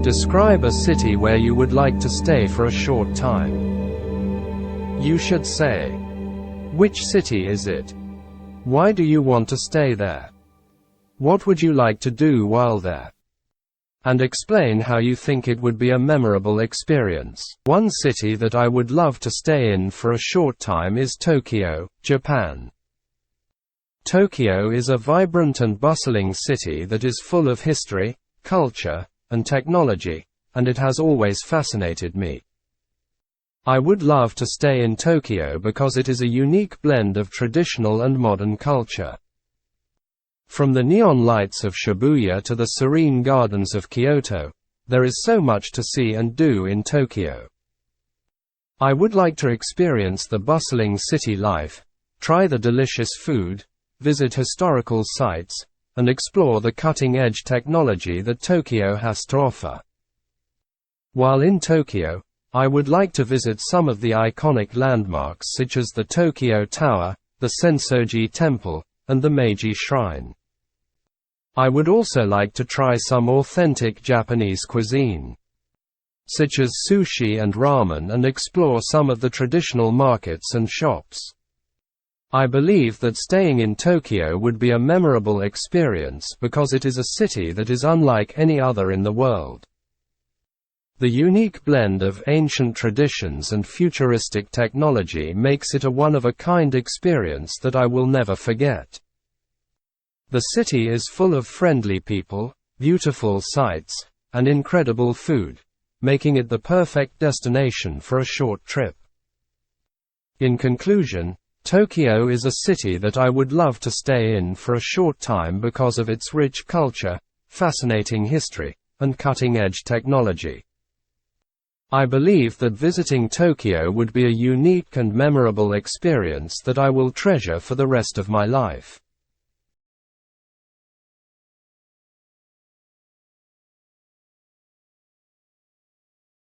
Describe a city where you would like to stay for a short time. You should say, which city is it? Why do you want to stay there? What would you like to do while there? And explain how you think it would be a memorable experience. One city that I would love to stay in for a short time is Tokyo, Japan. Tokyo is a vibrant and bustling city that is full of history, culture, and technology, and it has always fascinated me. I would love to stay in Tokyo because it is a unique blend of traditional and modern culture. From the neon lights of Shibuya to the serene gardens of Kyoto, there is so much to see and do in Tokyo. I would like to experience the bustling city life, try the delicious food, visit historical sites, and explore the cutting-edge technology that Tokyo has to offer. While in Tokyo, I would like to visit some of the iconic landmarks such as the Tokyo Tower, the Sensoji Temple, and the Meiji Shrine. I would also like to try some authentic Japanese cuisine, such as sushi and ramen, and explore some of the traditional markets and shops. I believe that staying in Tokyo would be a memorable experience because it is a city that is unlike any other in the world. The unique blend of ancient traditions and futuristic technology makes it a one-of-a-kind experience that I will never forget. The city is full of friendly people, beautiful sights, and incredible food, making it the perfect destination for a short trip. In conclusion, Tokyo is a city that I would love to stay in for a short time because of its rich culture, fascinating history, and cutting-edge technology. I believe that visiting Tokyo would be a unique and memorable experience that I will treasure for the rest of my life.